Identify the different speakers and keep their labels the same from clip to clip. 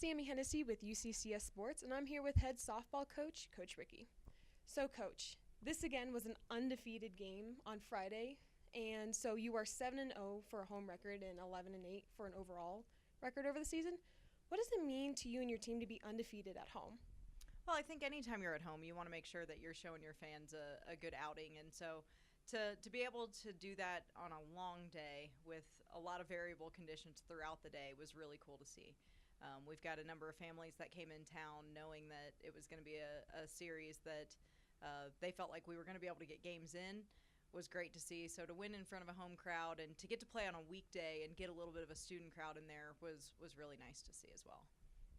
Speaker 1: Sammy Hennessy with UCCS Sports, and I'm here with head softball coach, Coach Ricki. So, Coach, this again was an undefeated game on Friday, and so you are 7-0 for a home record and 11-8 for an overall record over the season. What does it mean to you and your team to be undefeated at home?
Speaker 2: Well, I think anytime you're at home, you want to make sure that you're showing your fans a good outing. And so to be able to do that on a long day with a lot of variable conditions throughout the day was really cool to see. We've got a number of families that came in town knowing that it was going to be a series that they felt like we were going to be able to get games in. Was great to see. So to win in front of a home crowd and to get to play on a weekday and get a little bit of a student crowd in there was really nice to see as well.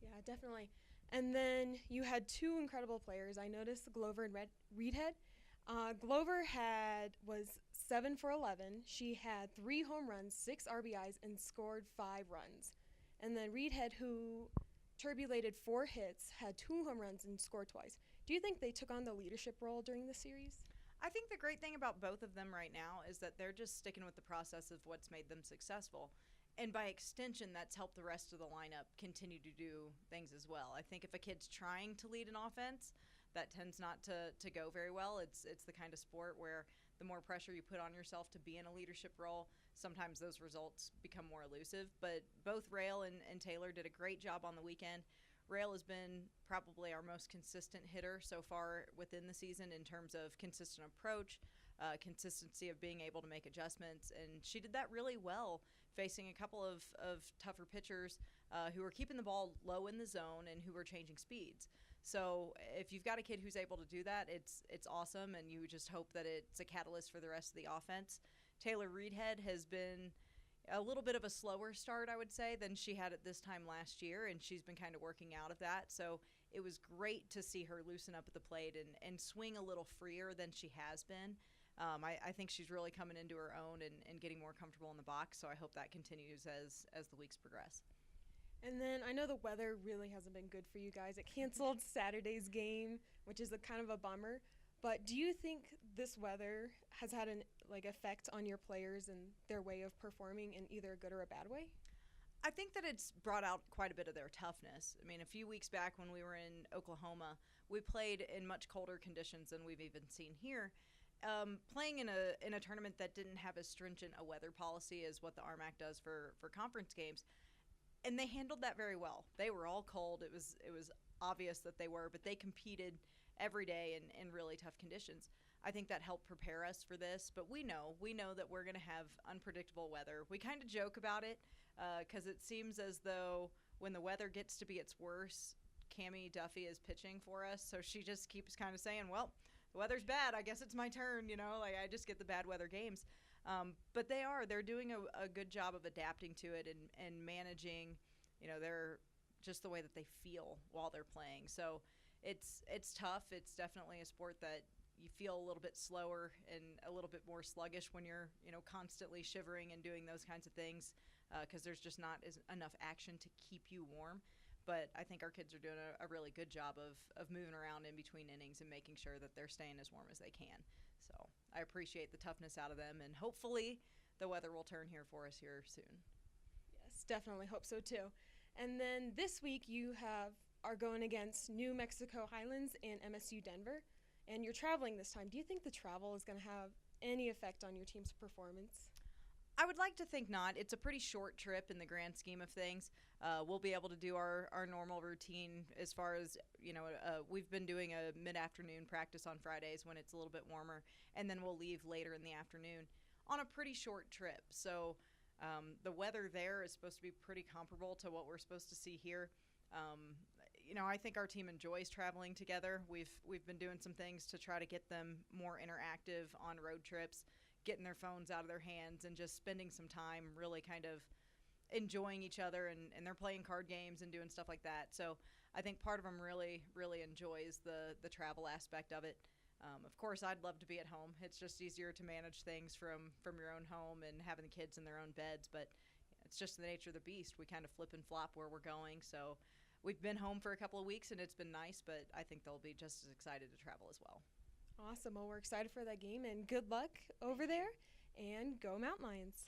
Speaker 1: Yeah, definitely. And then you had two incredible players. I noticed Glover and Reedhead. Glover was 7 for 11. She had 3 home runs, 6 RBIs, and scored 5 runs. And then Reedhead, who turbulated 4 hits, had 2 home runs and scored twice. Do you think they took on the leadership role during the series?
Speaker 2: I think the great thing about both of them right now is that they're just sticking with the process of what's made them successful. And by extension, that's helped the rest of the lineup continue to do things as well. I think if a kid's trying to lead an offense, that tends not to go very well. It's the kind of sport where the more pressure you put on yourself to be in a leadership role, sometimes those results become more elusive. But both Rail and Taylor did a great job on the weekend. Rail has been probably our most consistent hitter so far within the season in terms of consistent approach, consistency of being able to make adjustments, and she did that really well facing a couple of tougher pitchers who were keeping the ball low in the zone and who were changing speeds. So if you've got a kid who's able to do that, it's awesome, and you just hope that it's a catalyst for the rest of the offense. Taylor Reedhead has been a little bit of a slower start, I would say, than she had at this time last year, and she's been kind of working out of that. So it was great to see her loosen up at the plate and swing a little freer than she has been. I think she's really coming into her own and getting more comfortable in the box, so I hope that continues as the weeks progress.
Speaker 1: And then I know the weather really hasn't been good for you guys. It canceled Saturday's game, which is a kind of a bummer. But do you think this weather has had an effect on your players and their way of performing in either a good or a bad way?
Speaker 2: I think that it's brought out quite a bit of their toughness. I mean, a few weeks back when we were in Oklahoma, we played in much colder conditions than we've even seen here. Playing in a tournament that didn't have as stringent a weather policy as what the RMAC does for conference games, and they handled that very well. They were all cold. It was obvious that they were, but they competed every day in really tough conditions. I think that helped prepare us for this, but we know that we're going to have unpredictable weather. We kind of joke about it because it seems as though when the weather gets to be its worst, Cammie Duffy is pitching for us, so she just keeps kind of saying, well, the weather's bad, I guess it's my turn, I just get the bad weather games. But they're doing a good job of adapting to it and managing, their just the way that they feel while they're playing. So it's tough. It's definitely a sport that you feel a little bit slower and a little bit more sluggish when you're, constantly shivering and doing those kinds of things because there's just not enough action to keep you warm. But I think our kids are doing a really good job of moving around in between innings and making sure that they're staying as warm as they can. So I appreciate the toughness out of them, and hopefully the weather will turn here for us here soon.
Speaker 1: Yes, definitely hope so too. And then this week you are going against New Mexico Highlands and MSU Denver, and you're traveling this time. Do you think the travel is going to have any effect on your team's performance?
Speaker 2: I would like to think not. It's a pretty short trip in the grand scheme of things. We'll be able to do our normal routine as far as, we've been doing a mid-afternoon practice on Fridays when it's a little bit warmer, and then we'll leave later in the afternoon on a pretty short trip. So the weather there is supposed to be pretty comparable to what we're supposed to see here. I think our team enjoys traveling together. We've been doing some things to try to get them more interactive on road trips, getting their phones out of their hands and just spending some time really kind of enjoying each other, and they're playing card games and doing stuff like that. So I think part of them really, really enjoys the travel aspect of it. Of course, I'd love to be at home. It's just easier to manage things from your own home and having the kids in their own beds, but it's just the nature of the beast. We kind of flip and flop where we're going. So we've been home for a couple of weeks, and it's been nice, but I think they'll be just as excited to travel as well.
Speaker 1: Awesome. Well, we're excited for that game, and good luck over there, and go Mountain Lions.